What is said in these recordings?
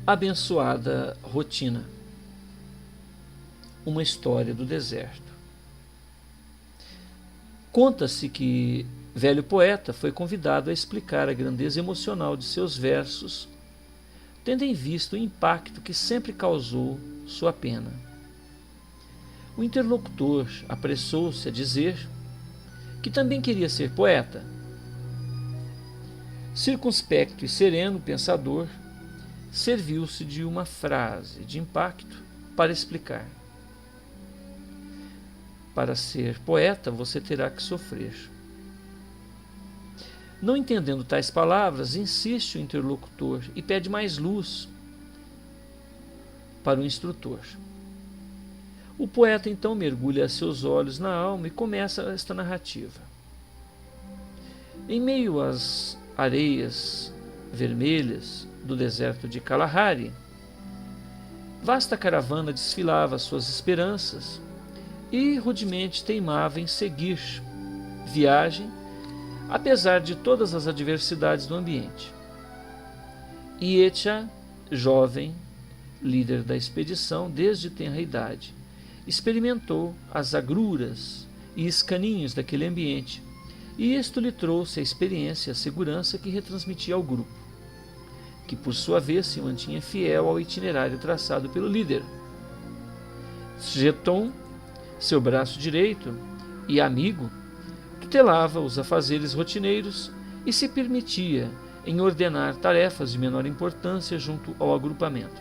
Abençoada rotina. Uma história do deserto. Conta-se que velho poeta foi convidado a explicar a grandeza emocional de seus versos, tendo em vista o impacto que sempre causou sua pena. O interlocutor apressou-se a dizer que também queria ser poeta. Circunspecto e sereno pensador, serviu-se de uma frase de impacto para explicar. Para ser poeta, você terá que sofrer. Não entendendo tais palavras, insiste o interlocutor e pede mais luz para o instrutor. O poeta então mergulha seus olhos na alma e começa esta narrativa. Em meio às areias vermelhas do deserto de Kalahari, vasta caravana desfilava suas esperanças e rudemente teimava em seguir viagem, apesar de todas as adversidades do ambiente. Ietcha, jovem, líder da expedição desde tenra idade, experimentou as agruras e escaninhos daquele ambiente, e isto lhe trouxe a experiência e a segurança que retransmitia ao grupo, que por sua vez se mantinha fiel ao itinerário traçado pelo líder. Sjeton, seu braço direito e amigo, tutelava os afazeres rotineiros e se permitia em ordenar tarefas de menor importância junto ao agrupamento.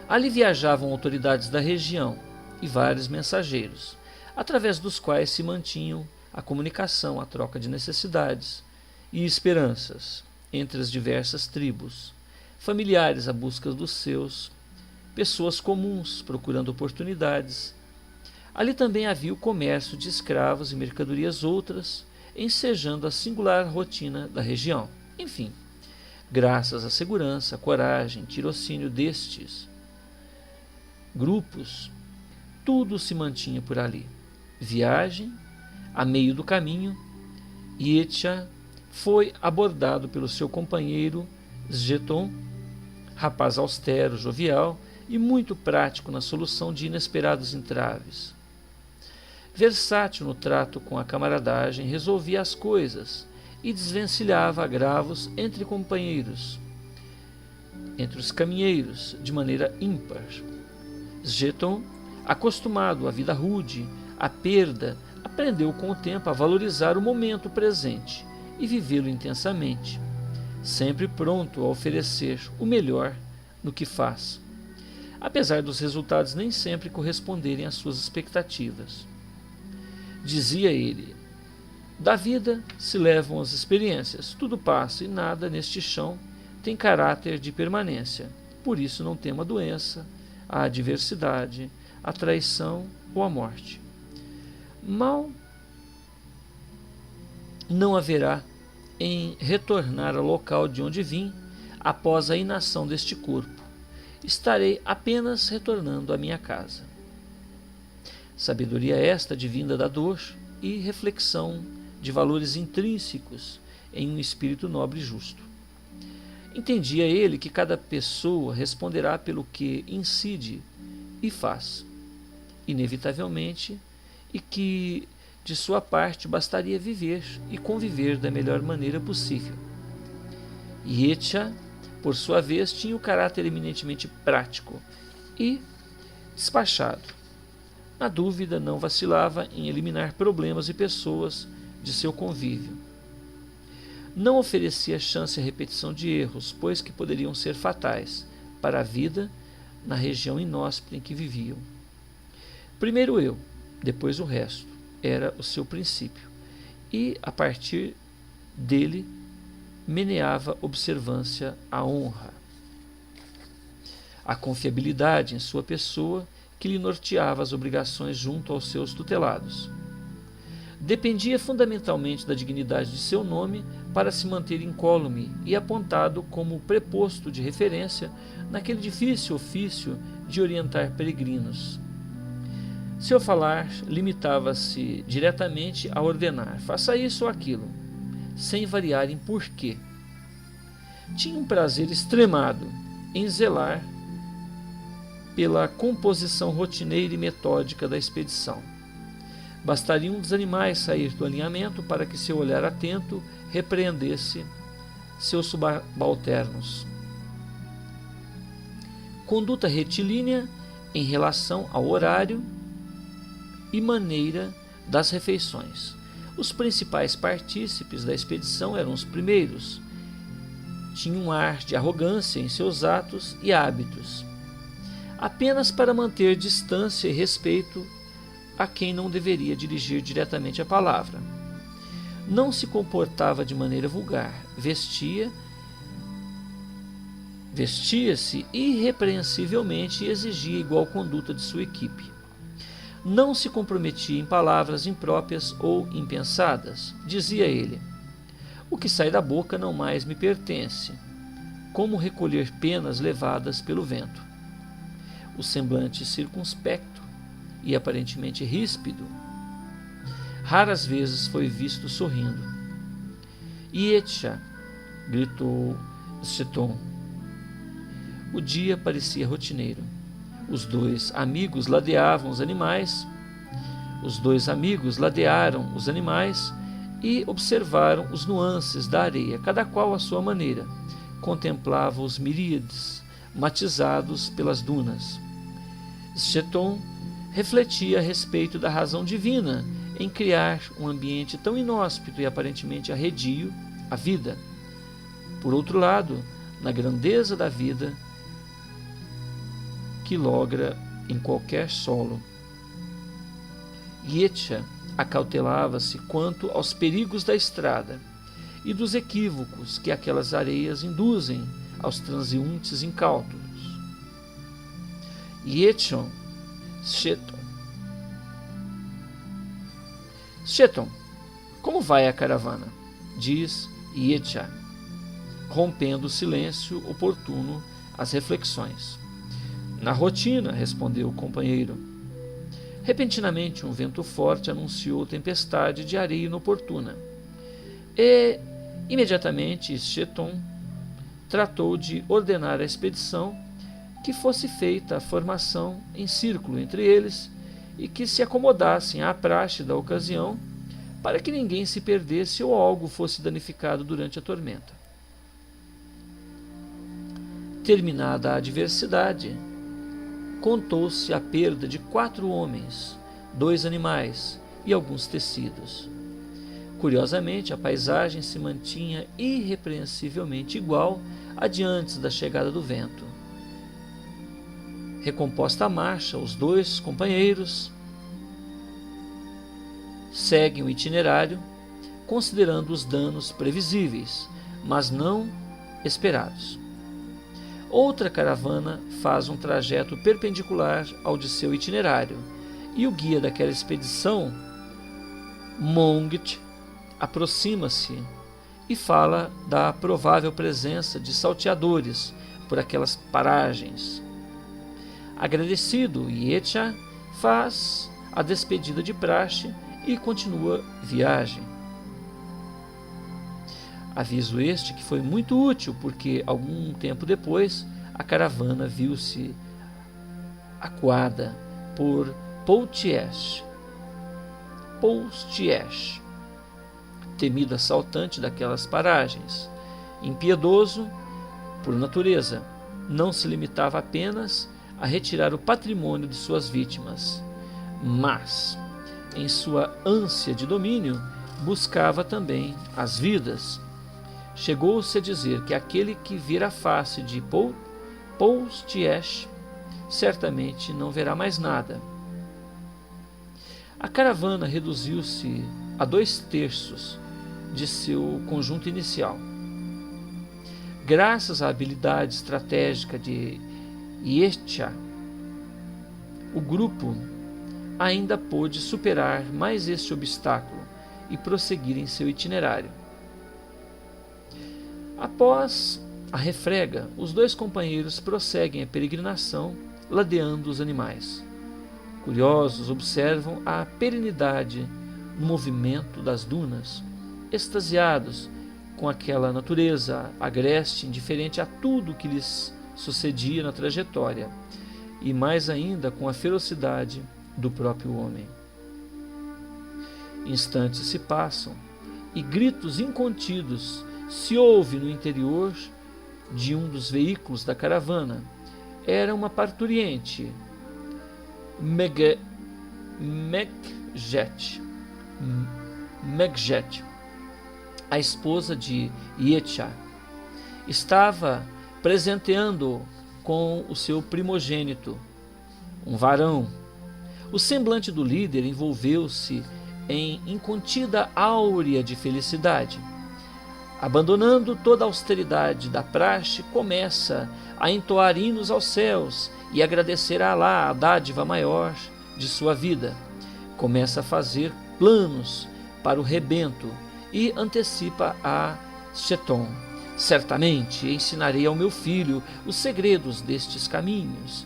Ali viajavam autoridades da região e vários mensageiros, através dos quais se mantinham a comunicação, a troca de necessidades e esperanças entre as diversas tribos, familiares à busca dos seus, pessoas comuns procurando oportunidades. Ali também havia o comércio de escravos e mercadorias outras, ensejando a singular rotina da região. Enfim, graças à segurança, coragem, tirocínio destes grupos, tudo se mantinha por ali. Viagem, a meio do caminho, Ietcha foi abordado pelo seu companheiro Sjeton, rapaz austero, jovial e muito prático na solução de inesperados entraves. Versátil no trato com a camaradagem, resolvia as coisas e desvencilhava agravos entre companheiros, entre os caminheiros, de maneira ímpar. Sjeton, acostumado à vida rude, à perda, aprendeu com o tempo a valorizar o momento presente e vivê-lo intensamente, sempre pronto a oferecer o melhor no que faz, apesar dos resultados nem sempre corresponderem às suas expectativas. Dizia ele: da vida se levam as experiências, tudo passa e nada neste chão tem caráter de permanência. Por isso não tema a doença, a adversidade, a traição ou a morte. Mal não haverá em retornar ao local de onde vim após a inação deste corpo. Estarei apenas retornando à minha casa. Sabedoria esta advinda da dor e reflexão de valores intrínsecos em um espírito nobre e justo. Entendia ele que cada pessoa responderá pelo que incide e faz, inevitavelmente, e que, de sua parte, bastaria viver e conviver da melhor maneira possível. Ietcha, por sua vez, tinha o caráter eminentemente prático e despachado. Na dúvida, não vacilava em eliminar problemas e pessoas de seu convívio. Não oferecia chance à repetição de erros, pois que poderiam ser fatais para a vida na região inóspita em que viviam. Primeiro eu, depois o resto, era o seu princípio, e, a partir dele, meneava observância à honra, a confiabilidade em sua pessoa que lhe norteava as obrigações junto aos seus tutelados. Dependia fundamentalmente da dignidade de seu nome para se manter incólume e apontado como preposto de referência naquele difícil ofício de orientar peregrinos. Seu falar limitava-se diretamente a ordenar: faça isso ou aquilo, sem variar em porquê. tinha um prazer extremado em zelar pela composição rotineira e metódica da expedição. Bastaria um dos animais sair do alinhamento para que seu olhar atento repreendesse seus subalternos. Conduta retilínea em relação ao horário e maneira das refeições. Os principais partícipes da expedição eram os primeiros. Tinham um ar de arrogância em seus atos e hábitos, apenas para manter distância e respeito a quem não deveria dirigir diretamente a palavra. Não se comportava de maneira vulgar, vestia-se irrepreensivelmente e exigia igual conduta de sua equipe. Não se comprometia em palavras impróprias ou impensadas. Dizia ele: o que sai da boca não mais me pertence, como recolher penas levadas pelo vento. O semblante circunspecto e aparentemente ríspido, raras vezes foi visto sorrindo. Ietcha! Gritou Scheton. O dia parecia rotineiro. Os dois amigos ladearam os animais e observaram os nuances da areia, cada qual à sua maneira. Contemplava os miríades matizados pelas dunas. Scheton refletia a respeito da razão divina em criar um ambiente tão inóspito e aparentemente arredio à vida. Por outro lado, na grandeza da vida que logra em qualquer solo. Ietcha acautelava-se quanto aos perigos da estrada e dos equívocos que aquelas areias induzem aos transeuntes incautos. Scheton, como vai a caravana? Diz Ietcha, rompendo o silêncio oportuno às reflexões. Na rotina, respondeu o companheiro. Repentinamente, um vento forte anunciou tempestade de areia inoportuna. E, imediatamente, Scheton tratou de ordenar à expedição que fosse feita a formação em círculo entre eles e que se acomodassem à praxe da ocasião para que ninguém se perdesse ou algo fosse danificado durante a tormenta. Terminada a adversidade, contou-se a perda de 4 homens, 2 animais e alguns tecidos. Curiosamente, a paisagem se mantinha irrepreensivelmente igual à de antes da chegada do vento. Recomposta a marcha, os 2 companheiros seguem o itinerário, considerando os danos previsíveis, mas não esperados. Outra caravana faz um trajeto perpendicular ao de seu itinerário, e o guia daquela expedição, Mongt, aproxima-se e fala da provável presença de salteadores por aquelas paragens. Agradecido, Ietcha faz a despedida de praxe e continua viagem. Aviso este que foi muito útil, porque algum tempo depois a caravana viu-se acuada por Poutiers, temido assaltante daquelas paragens. Impiedoso por natureza, não se limitava apenas a retirar o patrimônio de suas vítimas, mas, em sua ânsia de domínio, buscava também as vidas. Chegou-se a dizer que aquele que vir a face de Poutiers certamente não verá mais nada. A caravana reduziu-se a 2/3 de seu conjunto inicial. Graças à habilidade estratégica de Ietcha, o grupo ainda pôde superar mais este obstáculo e prosseguir em seu itinerário. Após a refrega, os 2 companheiros prosseguem a peregrinação, ladeando os animais. Curiosos, observam a perenidade no movimento das dunas. Extasiados, com aquela natureza agreste, indiferente a tudo que lhes sucedia na trajetória, e mais ainda com a ferocidade do próprio homem. Instantes se passam e gritos incontidos se ouve no interior de um dos veículos da caravana. Era uma parturiente, Megjet, a esposa de Yetcha. Estava presenteando com o seu primogênito, um varão. O semblante do líder envolveu-se em incontida áurea de felicidade. Abandonando toda a austeridade da praxe, começa a entoar hinos aos céus e agradecer a Alá a dádiva maior de sua vida. Começa a fazer planos para o rebento e antecipa a Cheton. Certamente ensinarei ao meu filho os segredos destes caminhos,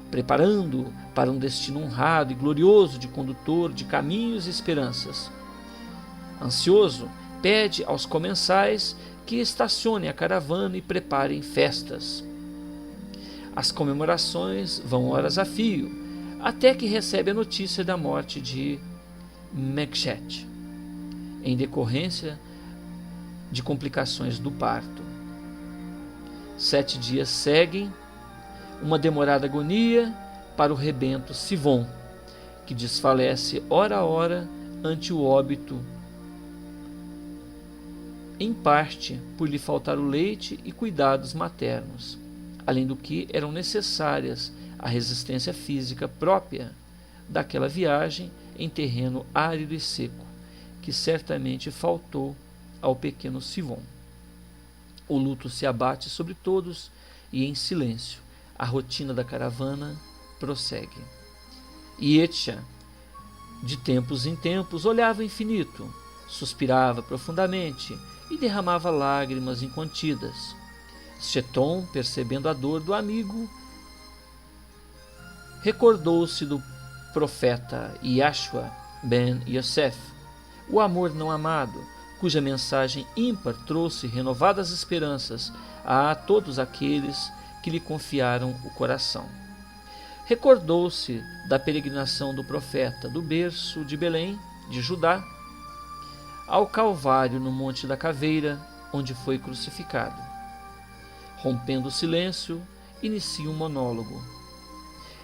preparando para um destino honrado e glorioso de condutor de caminhos e esperanças. Ansioso, pede aos comensais que estacionem a caravana e preparem festas. As comemorações vão horas a fio, até que recebe a notícia da morte de Megjet, em decorrência de complicações do parto. 7 dias seguem uma demorada agonia para o rebento Sivon, que desfalece hora a hora ante o óbito, em parte por lhe faltar o leite e cuidados maternos, além do que eram necessárias a resistência física própria daquela viagem em terreno árido e seco, que certamente faltou ao pequeno Sivon. O luto se abate sobre todos e, em silêncio, a rotina da caravana prossegue. Yetcha, de tempos em tempos, olhava o infinito, suspirava profundamente e derramava lágrimas incontidas. Cheton, percebendo a dor do amigo, recordou-se do profeta Yashua ben Yosef, o amor não amado, cuja mensagem ímpar trouxe renovadas esperanças a todos aqueles que lhe confiaram o coração. Recordou-se da peregrinação do profeta do berço de Belém, de Judá, ao Calvário no Monte da Caveira, onde foi crucificado. Rompendo o silêncio, inicia um monólogo.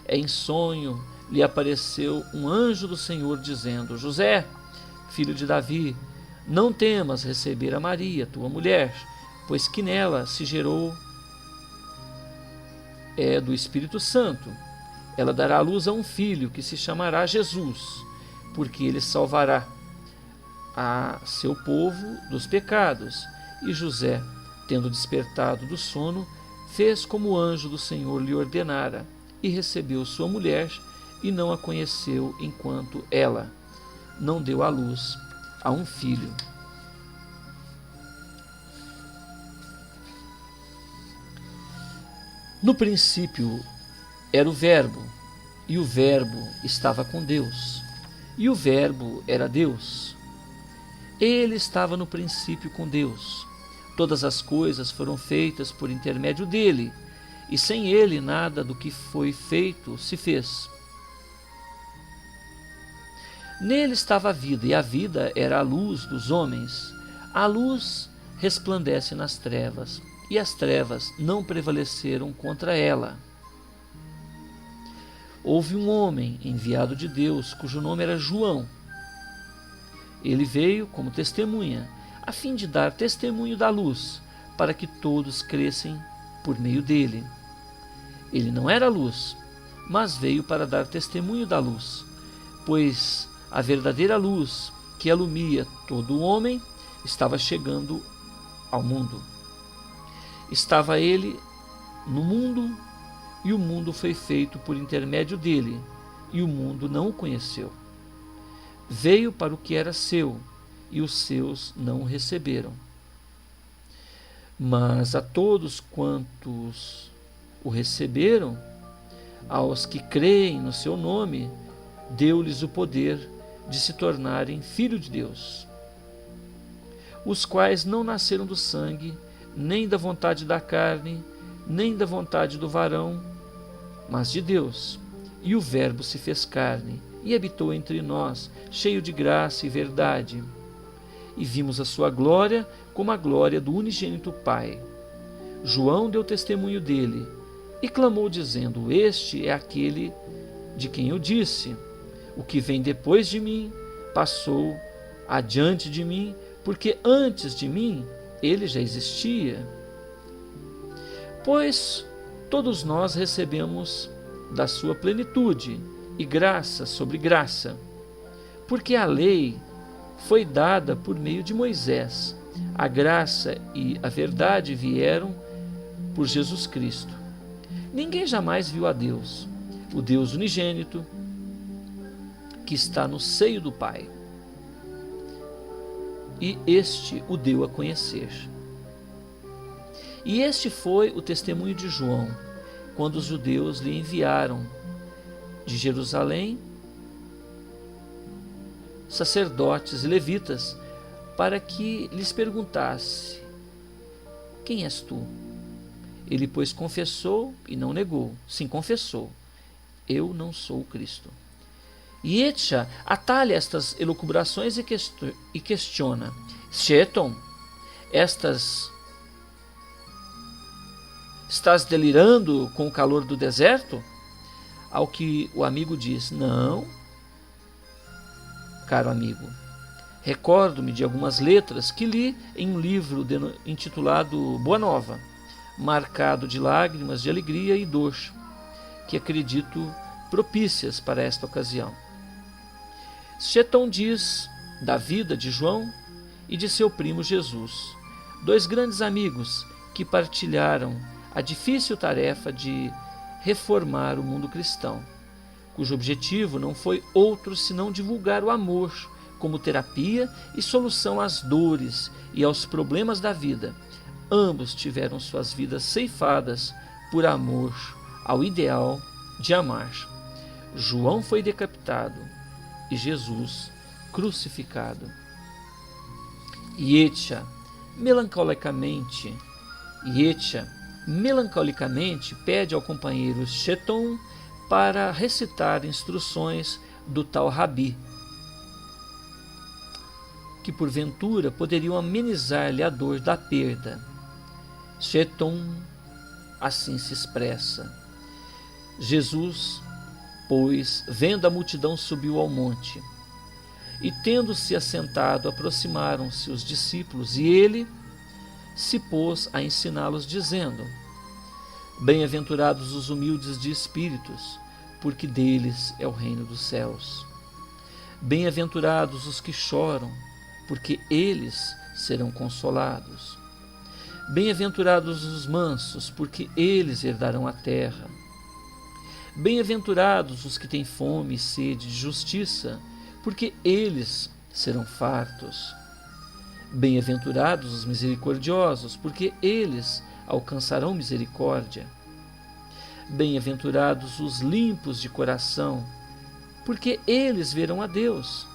Em sonho lhe apareceu um anjo do Senhor dizendo: José, filho de Davi, não temas receber a Maria, tua mulher, pois que nela se gerou do Espírito Santo. Ela dará à luz a um filho que se chamará Jesus, porque ele salvará a seu povo dos pecados. E José, tendo despertado do sono, fez como o anjo do Senhor lhe ordenara, e recebeu sua mulher, e não a conheceu enquanto ela não deu à luz a um filho. No princípio era o Verbo, e o Verbo estava com Deus, e o Verbo era Deus. Ele estava no princípio com Deus. Todas as coisas foram feitas por intermédio dele, e sem ele nada do que foi feito se fez. Nele estava a vida, e a vida era a luz dos homens. A luz resplandece nas trevas, e as trevas não prevaleceram contra ela. Houve um homem enviado de Deus, cujo nome era João. Ele veio como testemunha, a fim de dar testemunho da luz, para que todos crescem por meio dele. Ele não era luz, mas veio para dar testemunho da luz, pois a verdadeira luz que alumia todo o homem estava chegando ao mundo. Estava ele no mundo, e o mundo foi feito por intermédio dele, e o mundo não o conheceu. Veio para o que era seu, e os seus não o receberam. Mas a todos quantos o receberam, aos que creem no seu nome, deu-lhes o poder de se tornarem filhos de Deus. os quais não nasceram do sangue, nem da vontade da carne, nem da vontade do varão, mas de Deus. E o Verbo se fez carne e habitou entre nós, cheio de graça e verdade. E vimos a sua glória como a glória do unigênito Pai. João deu testemunho dele e clamou dizendo: Este é aquele de quem eu disse: o que vem depois de mim passou adiante de mim, porque antes de mim ele já existia. Pois todos nós recebemos da sua plenitude e graça sobre graça, porque a lei foi dada por meio de Moisés, a graça e a verdade vieram por Jesus Cristo. Ninguém jamais viu a Deus, o Deus unigênito, que está no seio do Pai, e este o deu a conhecer. E este foi o testemunho de João, quando os judeus lhe enviaram de Jerusalém sacerdotes e levitas para que lhes perguntasse: quem és tu? Ele, pois, confessou e não negou. Sim, confessou: eu não sou o Cristo. E Etcha atalha estas elucubrações e questiona: Sheton, estás delirando com o calor do deserto? Ao que o amigo diz: não, caro amigo, recordo-me de algumas letras que li em um livro intitulado Boa Nova, marcado de lágrimas de alegria e dor, que acredito propícias para esta ocasião. Sheton diz da vida de João e de seu primo Jesus, dois grandes amigos que partilharam a difícil tarefa de reformar o mundo cristão, cujo objetivo não foi outro senão divulgar o amor como terapia e solução às dores e aos problemas da vida. Ambos tiveram suas vidas ceifadas por amor ao ideal de amar. João foi decapitado e Jesus crucificado. Etcha melancolicamente pede ao companheiro Sheton para recitar instruções do tal Rabi, que porventura poderiam amenizar-lhe a dor da perda. Sheton assim se expressa: Jesus, pois, vendo a multidão, subiu ao monte, e tendo-se assentado, aproximaram-se os discípulos, e ele se pôs a ensiná-los, dizendo: Bem-aventurados os humildes de espíritos, porque deles é o reino dos céus. Bem-aventurados os que choram, porque eles serão consolados. Bem-aventurados os mansos, porque eles herdarão a terra. Bem-aventurados os que têm fome e sede de justiça, porque eles serão fartos. Bem-aventurados os misericordiosos, porque eles alcançarão misericórdia. Bem-aventurados os limpos de coração, porque eles verão a Deus.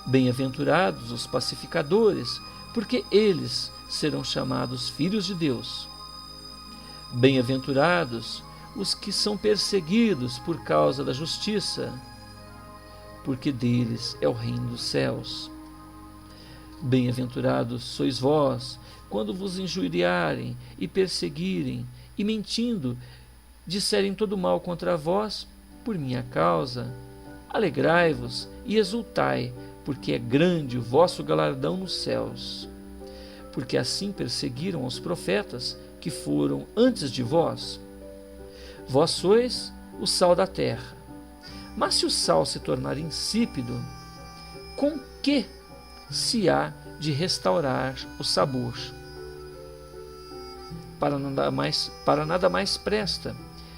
Bem-aventurados os pacificadores, porque eles serão chamados filhos de Deus. Bem-aventurados os que são perseguidos por causa da justiça, porque deles é o reino dos céus. Bem-aventurados sois vós, quando vos injuriarem e perseguirem, e mentindo, disserem todo mal contra vós, por minha causa. Alegrai-vos e exultai, porque é grande o vosso galardão nos céus. Porque assim perseguiram os profetas que foram antes de vós. Vós sois o sal da terra. Mas se o sal se tornar insípido, com que se há de restaurar o sabor? Para nada mais presta,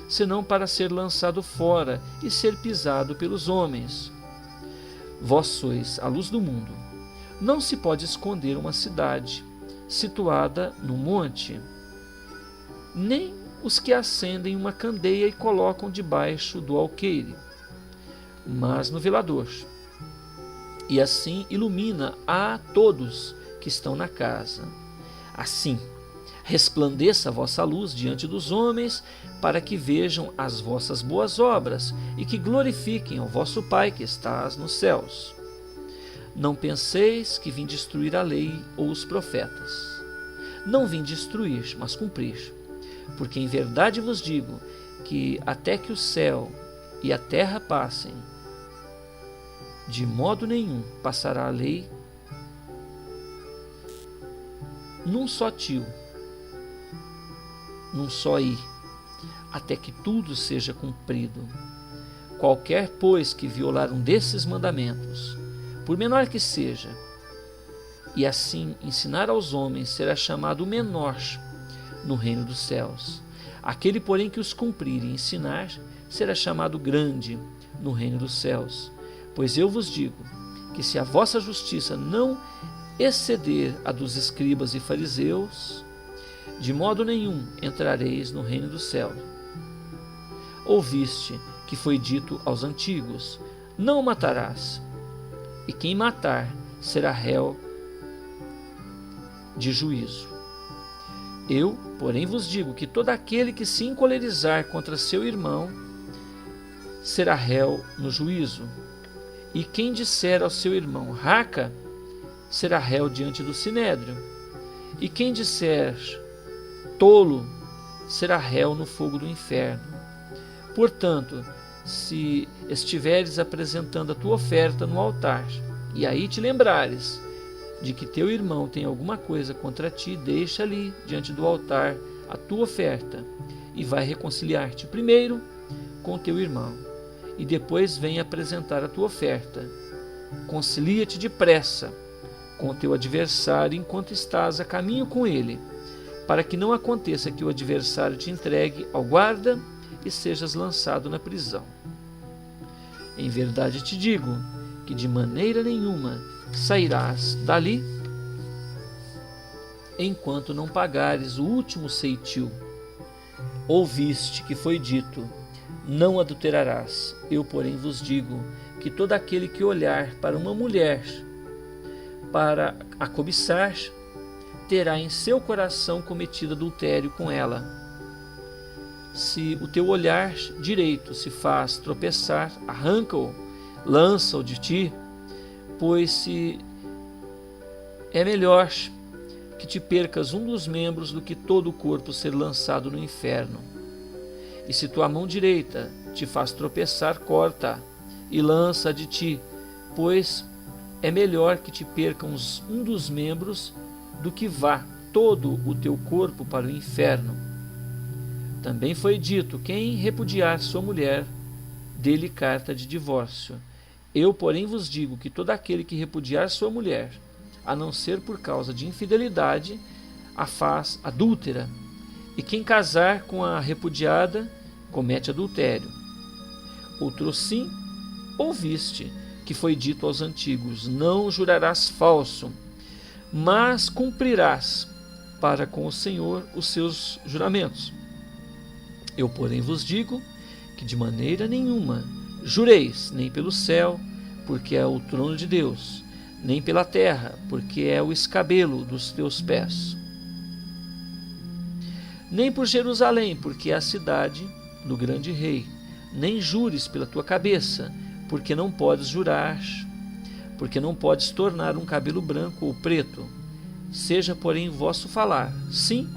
senão para ser lançado fora e ser pisado pelos homens. Vós sois a luz do mundo. Não se pode esconder uma cidade situada no monte, nem os que acendem uma candeia e colocam debaixo do alqueire, mas no velador, e assim ilumina a todos que estão na casa. Assim, resplandeça a vossa luz diante dos homens, para que vejam as vossas boas obras e que glorifiquem ao vosso Pai que estás nos céus. Não penseis que vim destruir a lei ou os profetas. Não vim destruir, mas cumprir. Porque em verdade vos digo que até que o céu e a terra passem, de modo nenhum passará a lei num só tio, num só i, até que tudo seja cumprido. Qualquer, pois, que violar um desses mandamentos, por menor que seja, e assim ensinar aos homens, será chamado menor no reino dos céus. Aquele, porém, que os cumprir e ensinar, será chamado grande no reino dos céus. Pois eu vos digo que se a vossa justiça não exceder a dos escribas e fariseus, de modo nenhum entrareis no reino do céu. Ouviste que foi dito aos antigos: não matarás, e quem matar será réu de juízo. Eu, porém, vos digo que todo aquele que se encolerizar contra seu irmão será réu no juízo. E quem disser ao seu irmão raca será réu diante do sinédrio. E quem disser tolo será réu no fogo do inferno. Portanto, se estiveres apresentando a tua oferta no altar, e aí te lembrares de que teu irmão tem alguma coisa contra ti, deixa ali diante do altar a tua oferta e vai reconciliar-te primeiro com teu irmão, e depois vem apresentar a tua oferta. Concilia-te depressa com o teu adversário enquanto estás a caminho com ele, para que não aconteça que o adversário te entregue ao guarda e sejas lançado na prisão. Em verdade te digo que de maneira nenhuma sairás dali enquanto não pagares o último ceitil. Ouviste que foi dito: não adulterarás. Eu, porém, vos digo que todo aquele que olhar para uma mulher para a cobiçar, terá em seu coração cometido adultério com ela. Se o teu olhar direito se faz tropeçar, arranca-o, lança-o de ti, pois se é melhor que te percas um dos membros do que todo o corpo ser lançado no inferno. E se tua mão direita te faz tropeçar, corta e lança de ti, pois é melhor que te percas um dos membros do que vá todo o teu corpo para o inferno. Também foi dito: quem repudiar sua mulher, dê-lhe carta de divórcio. Eu, porém, vos digo que todo aquele que repudiar sua mulher, a não ser por causa de infidelidade, a faz adúltera, e quem casar com a repudiada comete adultério. Outro sim, ouviste que foi dito aos antigos: não jurarás falso, mas cumprirás para com o Senhor os seus juramentos. Eu, porém, vos digo que de maneira nenhuma jureis, nem pelo céu, porque é o trono de Deus, nem pela terra, porque é o escabelo dos teus pés, nem por Jerusalém, porque é a cidade do grande rei. Nem jures pela tua cabeça, porque não podes jurar, porque não podes tornar um cabelo branco ou preto. Seja, porém, vosso falar sim,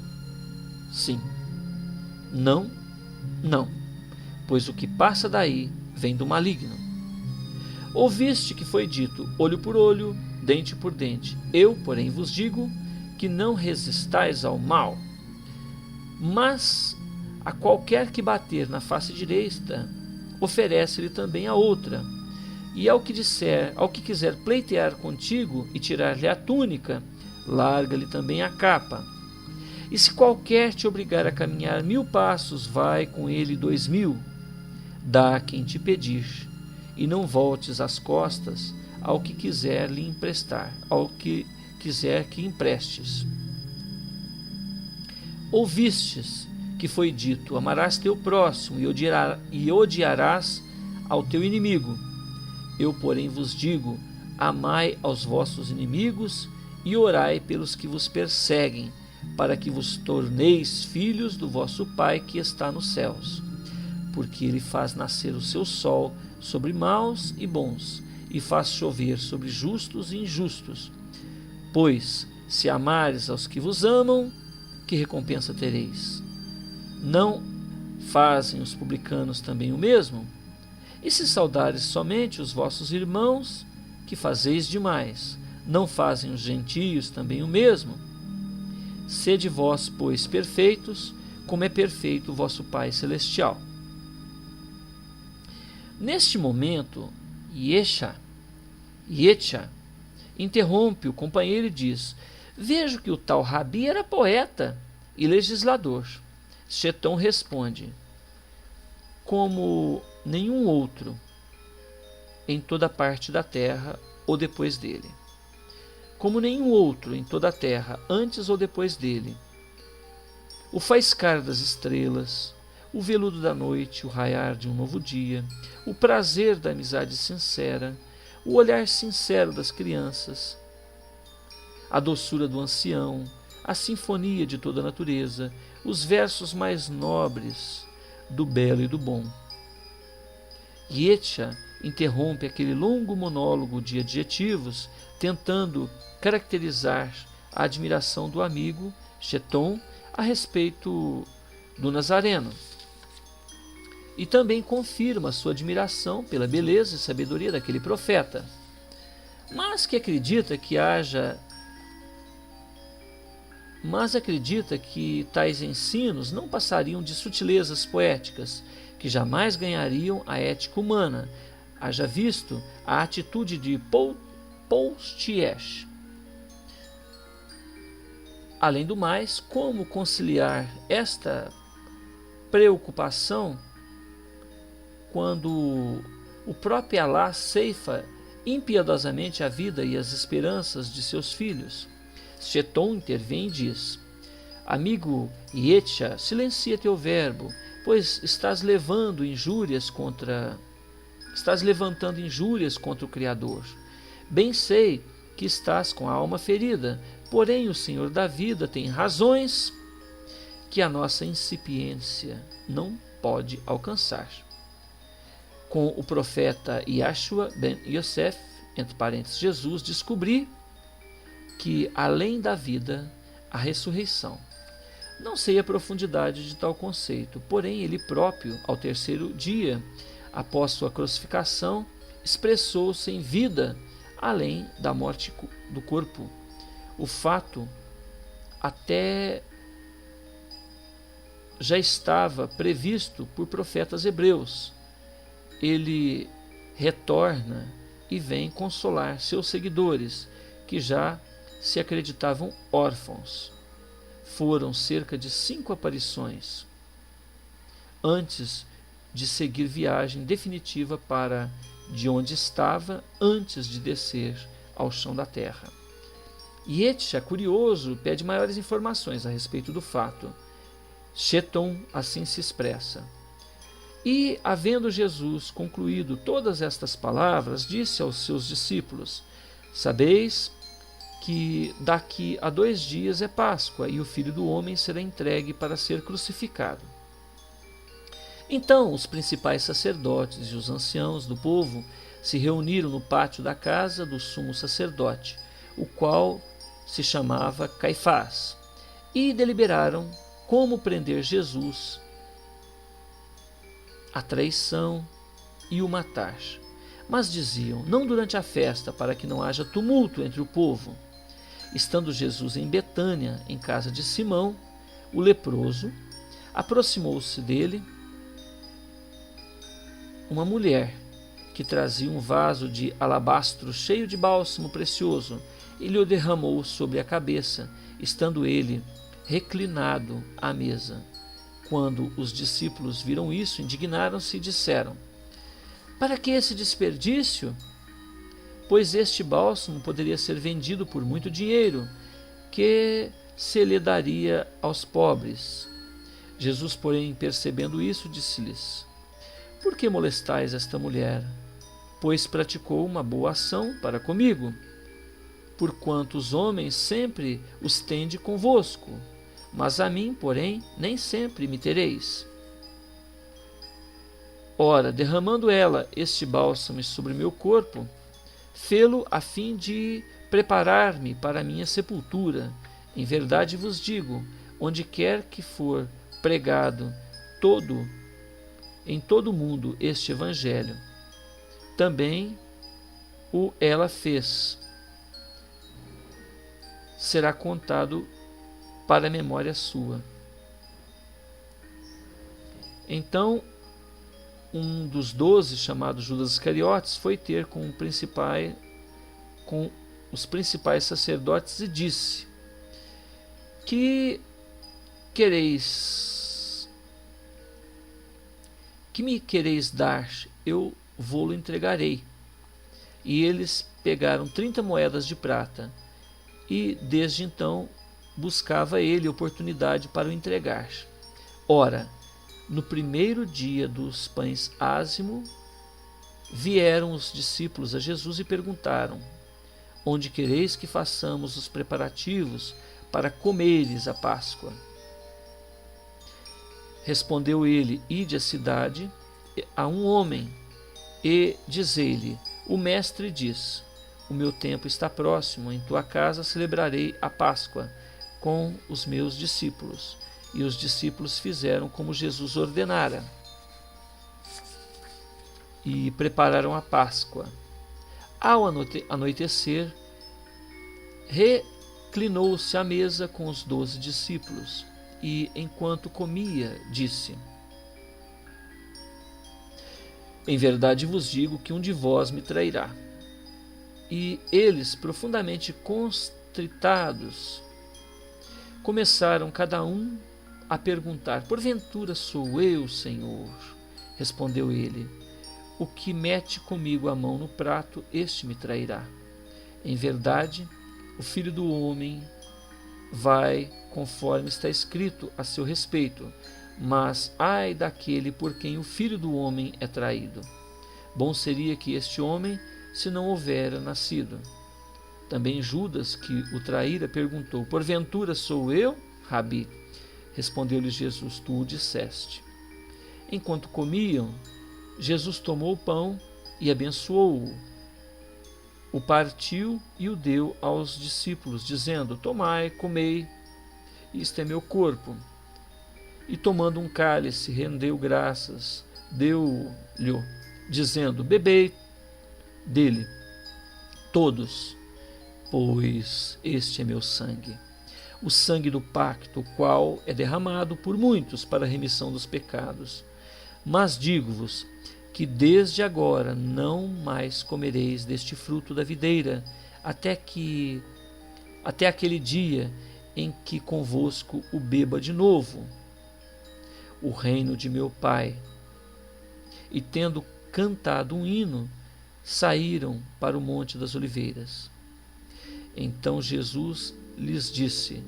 sim, não, não, pois o que passa daí vem do maligno. Ouviste que foi dito: olho por olho, dente por dente. Eu, porém, vos digo que não resistais ao mal, mas a qualquer que bater na face direita, oferece-lhe também a outra. E ao que quiser pleitear contigo e tirar-lhe a túnica, larga-lhe também a capa. E se qualquer te obrigar a caminhar 1000 passos, vai com ele 2000. Dá a quem te pedir, e não voltes as costas ao que quiser lhe emprestar, ao que quiser que emprestes. Ouvistes que foi dito: amarás teu próximo e odiarás ao teu inimigo. Eu, porém, vos digo: amai aos vossos inimigos e orai pelos que vos perseguem, para que vos torneis filhos do vosso Pai que está nos céus. Porque ele faz nascer o seu sol sobre maus e bons, e faz chover sobre justos e injustos. Pois, se amares aos que vos amam, que recompensa tereis? Não fazem os publicanos também o mesmo? E se saudares somente os vossos irmãos, que fazeis demais, não fazem os gentios também o mesmo? Sede vós, pois, perfeitos, como é perfeito o vosso Pai Celestial. Neste momento, Yetcha interrompe o companheiro e diz: vejo que o tal Rabi era poeta e legislador. Cheton responde: como nenhum outro em toda parte da terra ou depois dele. Como nenhum outro em toda a terra, antes ou depois dele. O faiscar das estrelas, o veludo da noite, o raiar de um novo dia, o prazer da amizade sincera, o olhar sincero das crianças, a doçura do ancião, a sinfonia de toda a natureza, os versos mais nobres do belo e do bom. Yetcha interrompe aquele longo monólogo de adjetivos, tentando caracterizar a admiração do amigo Cheton a respeito do Nazareno. E também confirma sua admiração pela beleza e sabedoria daquele profeta, mas acredita que tais ensinos não passariam de sutilezas poéticas, que jamais ganhariam a ética humana, haja visto a atitude de Postiche. Além do mais, como conciliar esta preocupação quando o próprio Alá ceifa impiedosamente a vida e as esperanças de seus filhos? Cheton intervém e diz: amigo Yetcha, silencia teu verbo, pois estás levantando injúrias contra o Criador. Bem sei que estás com a alma ferida, porém o Senhor da vida tem razões que a nossa incipiência não pode alcançar. Com o profeta Yashua ben Yosef, entre parênteses Jesus, descobri que além da vida, a ressurreição. Não sei a profundidade de tal conceito, porém ele próprio, ao terceiro dia, após sua crucificação, expressou-se em vida além da morte do corpo. O fato até já estava previsto por profetas hebreus. Ele retorna e vem consolar seus seguidores, que já se acreditavam órfãos. Foram cerca de 5 aparições antes de seguir viagem definitiva para de onde estava antes de descer ao chão da terra. Yetcha, curioso, pede maiores informações a respeito do fato. Cheton assim se expressa: e, havendo Jesus concluído todas estas palavras, disse aos seus discípulos: sabeis que daqui a 2 dias é Páscoa, e o Filho do Homem será entregue para ser crucificado. Então os principais sacerdotes e os anciãos do povo se reuniram no pátio da casa do sumo sacerdote, o qual se chamava Caifás, e deliberaram como prender Jesus, a traição e o matar. Mas diziam: não durante a festa, para que não haja tumulto entre o povo. Estando Jesus em Betânia, em casa de Simão, o leproso, aproximou-se dele uma mulher que trazia um vaso de alabastro cheio de bálsamo precioso e lhe o derramou sobre a cabeça, estando ele reclinado à mesa. Quando os discípulos viram isso, indignaram-se e disseram: para que esse desperdício? Pois este bálsamo poderia ser vendido por muito dinheiro, que se lhe daria aos pobres. Jesus, porém, percebendo isso, disse-lhes: por que molestais esta mulher? Pois praticou uma boa ação para comigo. porquanto os homens sempre os tende convosco, mas a mim, porém, nem sempre me tereis. Ora, derramando ela este bálsamo sobre meu corpo, fê-lo a fim de preparar-me para a minha sepultura. Em verdade vos digo, onde quer que for pregado em todo o mundo este evangelho, também ela fez, será contado para a memória sua. Então, um dos 12, chamado Judas Iscariotes, foi ter com os principais sacerdotes e disse: que me quereis dar? Eu vou-lo entregarei. E eles pegaram 30 moedas de prata, e desde então buscava ele oportunidade para o entregar. Ora, no primeiro dia dos pães ázimo, vieram os discípulos a Jesus e perguntaram: onde quereis que façamos os preparativos para comeres a Páscoa? Respondeu ele: ide à cidade a um homem e dizei-lhe: o mestre diz, o meu tempo está próximo, em tua casa celebrarei a Páscoa com os meus discípulos. E os discípulos fizeram como Jesus ordenara e prepararam a Páscoa. Ao anoitecer, reclinou-se à mesa com os 12 discípulos e, enquanto comia, disse: em verdade vos digo que um de vós me trairá. E eles, profundamente constritados, começaram cada um a perguntar: porventura sou eu, Senhor? Respondeu ele: o que mete comigo a mão no prato, este me trairá. Em verdade, o Filho do Homem vai conforme está escrito a seu respeito, mas ai daquele por quem o Filho do Homem é traído. Bom seria que este homem se não houvera nascido. Também Judas, que o traíra, perguntou: porventura sou eu, Rabi? Respondeu-lhe Jesus: tu o disseste. Enquanto comiam, Jesus tomou o pão e abençoou-o. O partiu e o deu aos discípulos, dizendo: tomai, comei, isto é meu corpo. E tomando um cálice, rendeu graças, deu-lhe, dizendo: bebei dele, todos, pois este é meu sangue, o sangue do pacto, o qual é derramado por muitos para a remissão dos pecados. Mas digo-vos que desde agora não mais comereis deste fruto da videira, até aquele dia em que convosco o beba de novo, o reino de meu Pai. E tendo cantado um hino, saíram para o Monte das Oliveiras. Então Jesus lhes disse: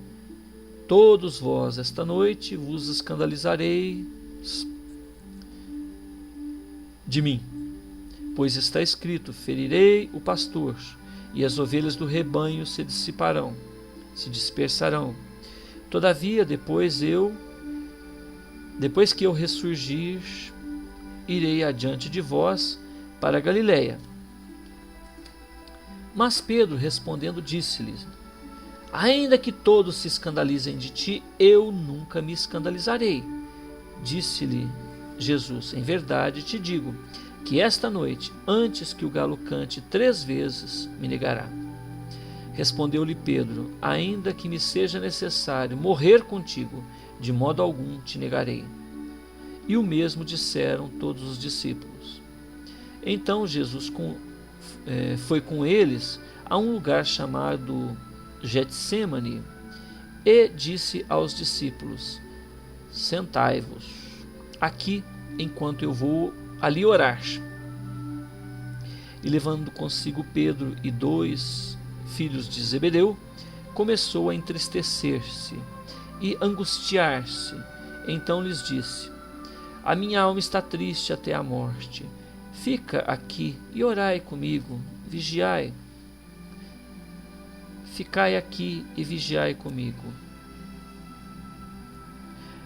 todos vós esta noite vos escandalizareis de mim, pois está escrito: ferirei o pastor, e as ovelhas do rebanho se dispersarão. Todavia, depois que eu ressurgir, irei adiante de vós para a Galiléia. Mas Pedro, respondendo, disse-lhe: ainda que todos se escandalizem de ti, eu nunca me escandalizarei. Disse-lhe Jesus: em verdade te digo que esta noite, antes que o galo cante 3 vezes, me negará. Respondeu-lhe Pedro: ainda que me seja necessário morrer contigo, de modo algum te negarei. E o mesmo disseram todos os discípulos. Então Jesus foi com eles a um lugar chamado Getsêmani e disse aos discípulos: sentai-vos aqui enquanto eu vou ali orar. E levando consigo Pedro e 2 filhos de Zebedeu, começou a entristecer-se e angustiar-se. Então lhes disse: a minha alma está triste até a morte. Fica aqui e orai comigo, vigiai. ficai aqui e vigiai comigo.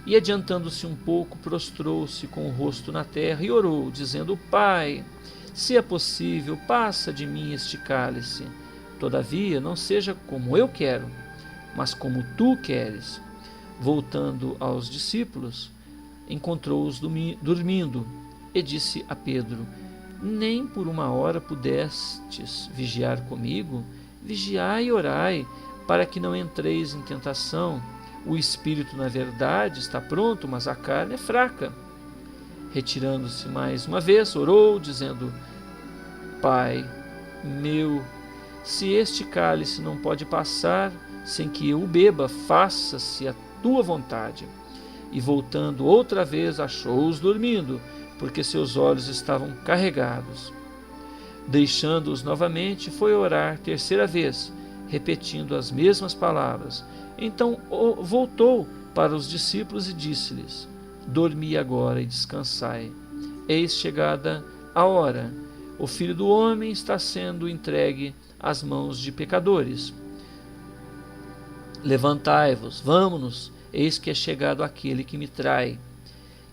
E adiantando-se um pouco, prostrou-se com o rosto na terra e orou, dizendo: Pai, se é possível, passa de mim este cálice. Todavia, não seja como eu quero, mas como tu queres. Voltando aos discípulos, encontrou-os dormindo e disse a Pedro: Nem por uma hora pudestes vigiar comigo? Vigiai e orai, para que não entreis em tentação. O espírito, na verdade, está pronto, mas a carne é fraca. Retirando-se mais uma vez, orou, dizendo: Pai meu, se este cálice não pode passar sem que eu o beba, faça-se a tua vontade. E voltando outra vez, achou-os dormindo, porque seus olhos estavam carregados. Deixando-os novamente, foi orar terceira vez, repetindo as mesmas palavras. Então voltou para os discípulos e disse-lhes: Dormi agora e descansai. Eis chegada a hora. O Filho do Homem está sendo entregue às mãos de pecadores. Levantai-vos, vamo-nos, eis que é chegado aquele que me trai.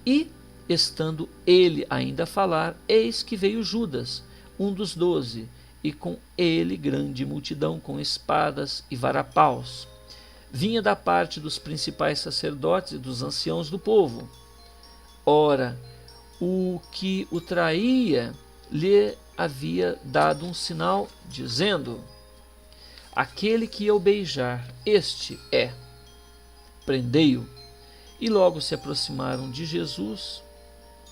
E, estando ele ainda a falar, eis que veio Judas, um dos 12, e com ele grande multidão com espadas e varapaus. Vinha da parte dos principais sacerdotes e dos anciãos do povo. Ora, o que o traía lhe havia dado um sinal, dizendo: Aquele que eu beijar, este é. Prendei-o. E logo se aproximaram de Jesus,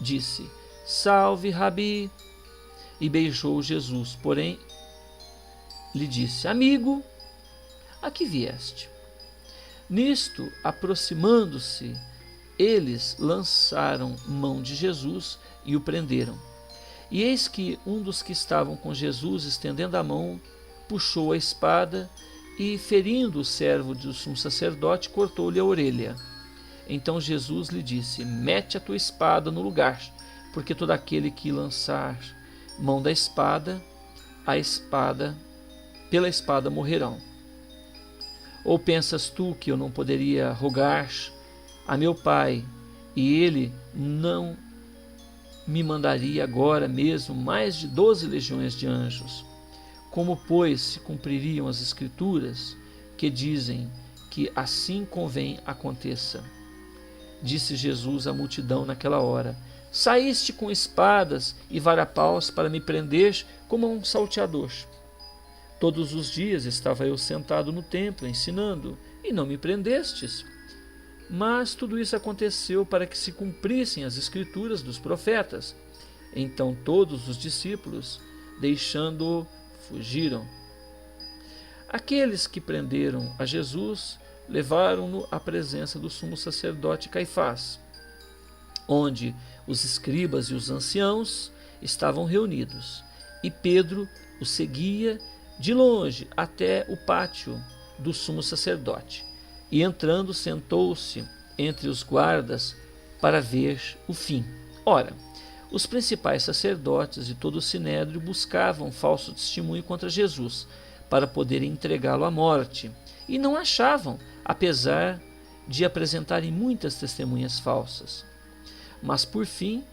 disse: Salve, Rabi! E beijou Jesus, porém lhe disse: Amigo, a que vieste? Nisto, aproximando-se, eles lançaram mão de Jesus e o prenderam. E eis que um dos que estavam com Jesus, estendendo a mão, puxou a espada e, ferindo o servo do sumo sacerdote, cortou-lhe a orelha. Então Jesus lhe disse: Mete a tua espada no lugar, porque todo aquele que lançar mão da espada, pela espada morrerão. Ou pensas tu que eu não poderia rogar a meu Pai, e ele não me mandaria agora mesmo mais de 12 legiões de anjos? Como, pois, se cumpririam as Escrituras, que dizem que assim convém aconteça? Disse Jesus à multidão naquela hora: Saíste com espadas e varapaus para me prender como um salteador. Todos os dias estava eu sentado no templo, ensinando, e não me prendestes. Mas tudo isso aconteceu para que se cumprissem as Escrituras dos profetas. Então todos os discípulos, deixando-o, fugiram. Aqueles que prenderam a Jesus levaram-no à presença do sumo sacerdote Caifás, onde os escribas e os anciãos estavam reunidos. E Pedro o seguia de longe até o pátio do sumo sacerdote. E entrando, sentou-se entre os guardas para ver o fim. Ora, os principais sacerdotes e todo o sinédrio buscavam falso testemunho contra Jesus, para poderem entregá-lo à morte, e não achavam, apesar de apresentarem muitas testemunhas falsas. Mas por fim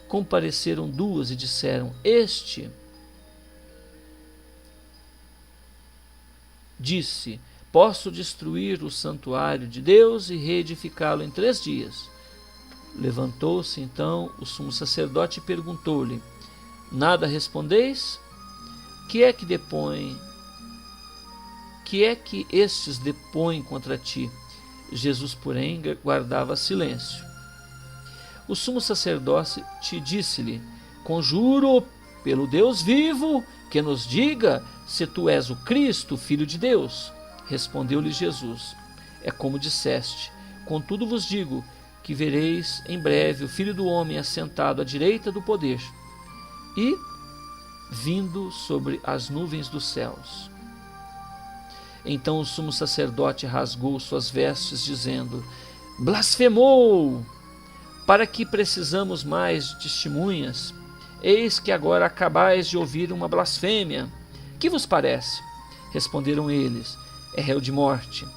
compareceram duas e disseram: Este disse: Posso destruir o santuário de Deus e reedificá-lo em 3 dias. Levantou-se então o sumo sacerdote e perguntou-lhe: Nada respondeis? Que é que estes depõem contra ti? Jesus, porém, guardava silêncio. O sumo sacerdote disse-lhe: Conjuro pelo Deus vivo que nos diga se tu és o Cristo, Filho de Deus. Respondeu-lhe Jesus: É como disseste. Contudo vos digo que vereis em breve o Filho do Homem assentado à direita do poder e vindo sobre as nuvens dos céus. Então o sumo sacerdote rasgou suas vestes, dizendo: Blasfemou! Para que precisamos mais de testemunhas? Eis que agora acabais de ouvir uma blasfêmia. Que vos parece? Responderam eles: é réu de morte.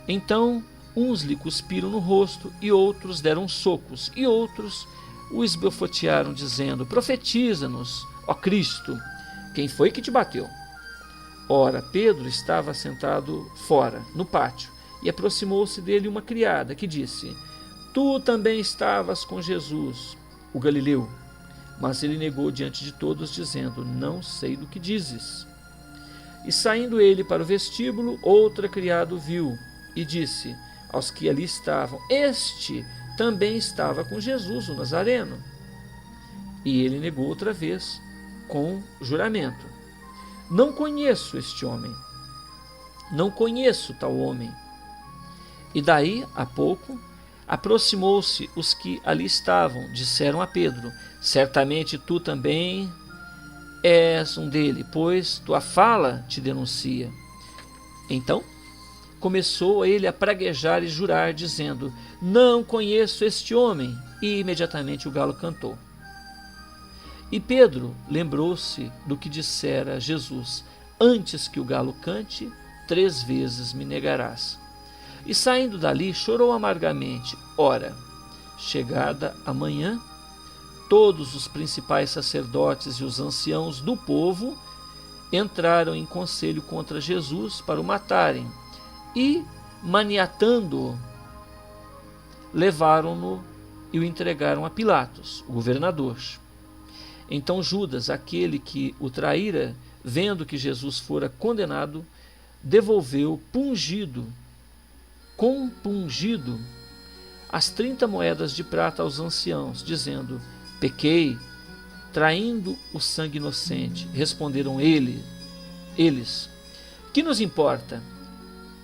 Então uns lhe cuspiram no rosto, e outros deram socos, e outros o esbofetearam, dizendo: Profetiza-nos, ó Cristo, quem foi que te bateu? Ora, Pedro estava sentado fora, no pátio, e aproximou-se dele uma criada, que disse: Tu também estavas com Jesus, o Galileu. Mas ele negou diante de todos, dizendo: Não sei do que dizes. E saindo ele para o vestíbulo, outra criada o viu, e disse aos que ali estavam: Este também estava com Jesus, o Nazareno. E ele negou outra vez, com juramento: Não conheço este homem, não conheço tal homem. E daí a pouco aproximou-se os que ali estavam, disseram a Pedro: Certamente tu também és um dele, pois tua fala te denuncia. Então começou ele a praguejar e jurar, dizendo: Não conheço este homem. E imediatamente o galo cantou. E Pedro lembrou-se do que dissera Jesus: Antes que o galo cante, 3 vezes me negarás. E saindo dali, chorou amargamente. Ora, chegada a manhã, todos os principais sacerdotes e os anciãos do povo entraram em conselho contra Jesus para o matarem, e, maniatando-o, levaram-no e o entregaram a Pilatos, o governador. Então Judas, aquele que o traíra, vendo que Jesus fora condenado, devolveu compungido as 30 moedas de prata aos anciãos, dizendo: Pequei, traindo o sangue inocente. Responderam eles: Que nos importa?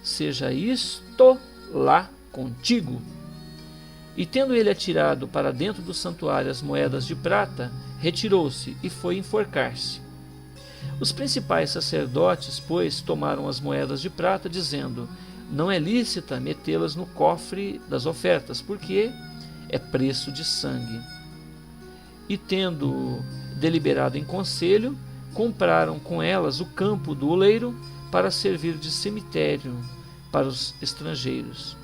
Seja isto lá contigo. E tendo ele atirado para dentro do santuário as moedas de prata, retirou-se e foi enforcar-se. Os principais sacerdotes, pois, tomaram as moedas de prata, dizendo: Não é lícita metê-las no cofre das ofertas, porque é preço de sangue. E tendo deliberado em conselho, compraram com elas o campo do oleiro para servir de cemitério para os estrangeiros.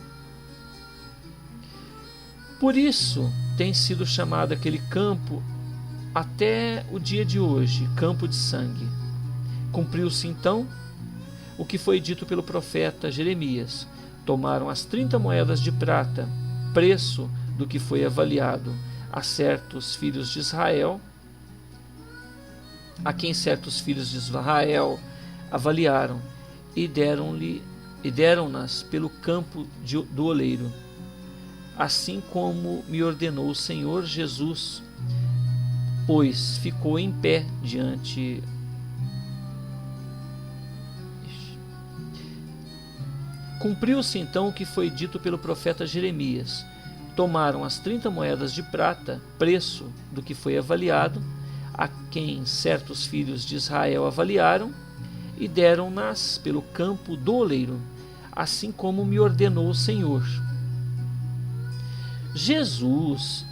Por isso tem sido chamado aquele campo até o dia de hoje, campo de sangue. Cumpriu-se então o que foi dito pelo profeta Jeremias: Tomaram as 30 moedas de prata, preço do que foi avaliado, a certos filhos de Israel, a quem certos filhos de Israel avaliaram, e deram-nas pelo campo do oleiro, assim como me ordenou o Senhor Jesus, pois ficou em pé diante. Cumpriu-se então o que foi dito pelo profeta Jeremias: Tomaram as 30 moedas de prata, preço do que foi avaliado, a quem certos filhos de Israel avaliaram, e deram-nas pelo campo do oleiro, assim como me ordenou o Senhor. Jesus,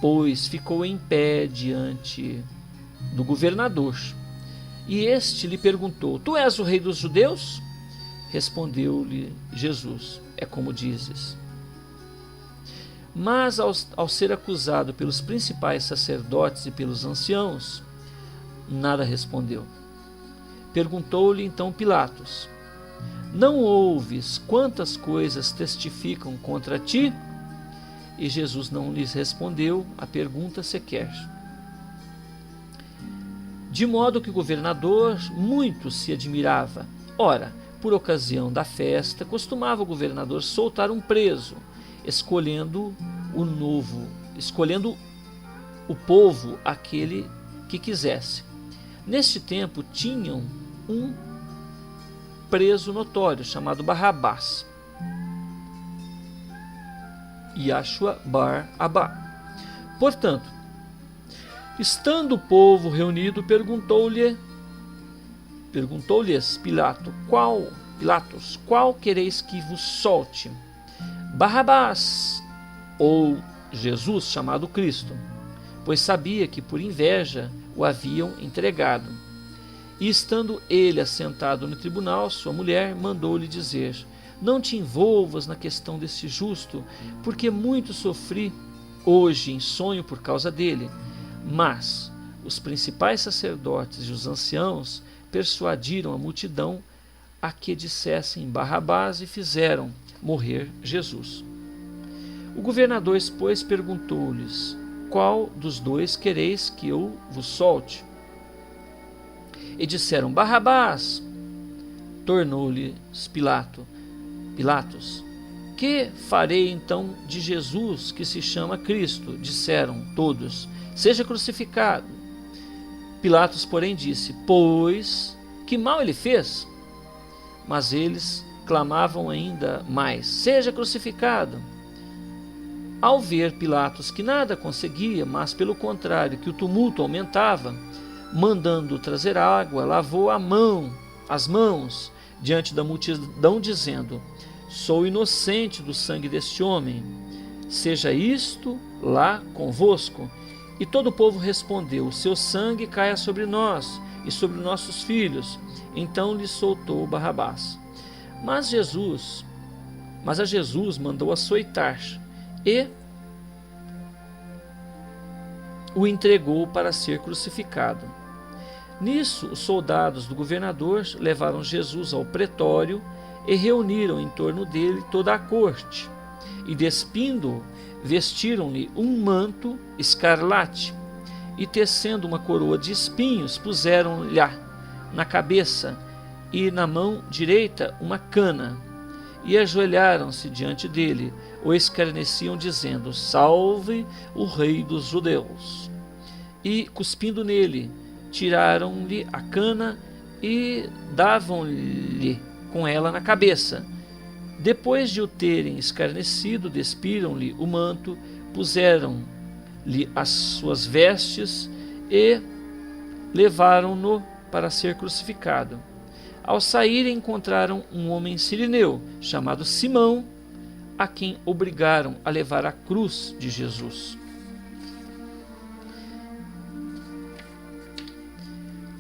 pois, ficou em pé diante do governador, e este lhe perguntou: Tu és o rei dos judeus? Respondeu-lhe Jesus: É como dizes. Mas ao ser acusado pelos principais sacerdotes e pelos anciãos, nada respondeu. Perguntou-lhe então Pilatos: Não ouves quantas coisas testificam contra ti? E Jesus não lhes respondeu a pergunta sequer. De modo que o governador muito se admirava. Ora, por ocasião da festa, costumava o governador soltar um preso, escolhendo o povo aquele que quisesse. Neste tempo tinham um preso notório chamado Barrabás, Yashua bar Abá. Portanto, estando o povo reunido, perguntou-lhes Pilatos: qual quereis que vos solte? Barrabás ou Jesus, chamado Cristo? Pois sabia que por inveja o haviam entregado. E estando ele assentado no tribunal, sua mulher mandou-lhe dizer: não te envolvas na questão desse justo, porque muito sofri hoje em sonho por causa dele. Mas os principais sacerdotes e os anciãos persuadiram a multidão a que dissessem Barrabás e fizeram morrer Jesus. O governador, pois, perguntou-lhes: qual dos dois quereis que eu vos solte? E disseram: Barrabás. Tornou-lhes Pilatos: que farei então de Jesus, que se chama Cristo? Disseram todos: seja crucificado. Pilatos, porém, disse: pois que mal ele fez? Mas eles clamavam ainda mais: seja crucificado. Ao ver Pilatos que nada conseguia, mas pelo contrário, que o tumulto aumentava, mandando trazer água, lavou as mãos diante da multidão, dizendo: sou inocente do sangue deste homem, seja isto lá convosco. E todo o povo respondeu: o seu sangue caia sobre nós e sobre nossos filhos. Então lhe soltou Barrabás. Mas a Jesus mandou açoitar e o entregou para ser crucificado. Nisso, os soldados do governador levaram Jesus ao pretório e reuniram em torno dele toda a corte. E despindo-o, vestiram-lhe um manto escarlate e, tecendo uma coroa de espinhos, puseram-lhe na cabeça e na mão direita uma cana. E ajoelharam-se diante dele, o escarneciam, dizendo: salve o rei dos judeus. E, cuspindo nele, tiraram-lhe a cana e davam-lhe com ela na cabeça. Depois de o terem escarnecido, despiram-lhe o manto, puseram-lhe as suas vestes e levaram-no para ser crucificado. Ao saírem, encontraram um homem sirineu, chamado Simão, a quem obrigaram a levar a cruz de Jesus.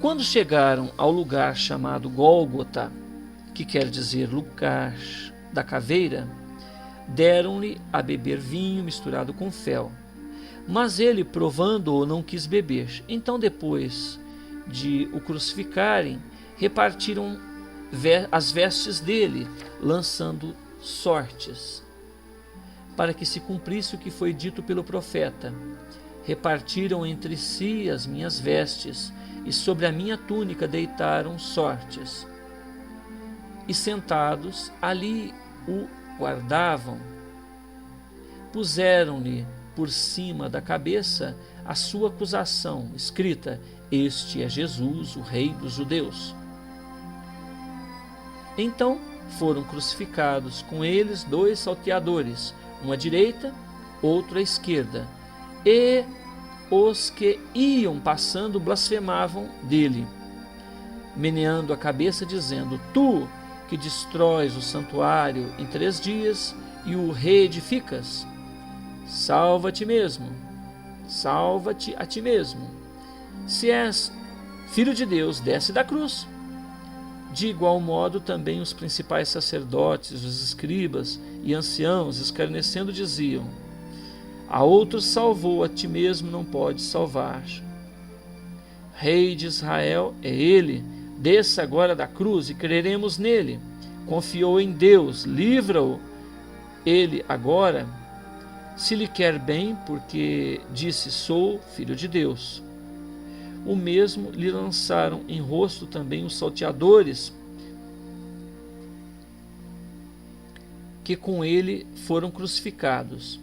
Quando chegaram ao lugar chamado Gólgota, que quer dizer lugar da caveira, deram-lhe a beber vinho misturado com fel. Mas ele, provando-o, não quis beber. Então, depois de o crucificarem, repartiram as vestes dele, lançando sortes, para que se cumprisse o que foi dito pelo profeta: repartiram entre si as minhas vestes, e sobre a minha túnica deitaram sortes. E sentados ali o guardavam. Puseram-lhe por cima da cabeça a sua acusação, escrita: este é Jesus, o rei dos judeus. Então foram crucificados com eles 2 salteadores, um à direita, outro à esquerda. E os que iam passando blasfemavam dele, meneando a cabeça, dizendo: tu que destróis o santuário em 3 dias e o reedificas, salva-te mesmo, salva-te a ti mesmo. Se és filho de Deus, desce da cruz. De igual modo também os principais sacerdotes, os escribas e anciãos, escarnecendo, diziam: a outros salvou, a ti mesmo não pode salvar. Rei de Israel é ele, desça agora da cruz e creremos nele. Confiou em Deus, livra-o ele agora, se lhe quer bem, porque disse: sou filho de Deus. O mesmo lhe lançaram em rosto também os salteadores que com ele foram crucificados.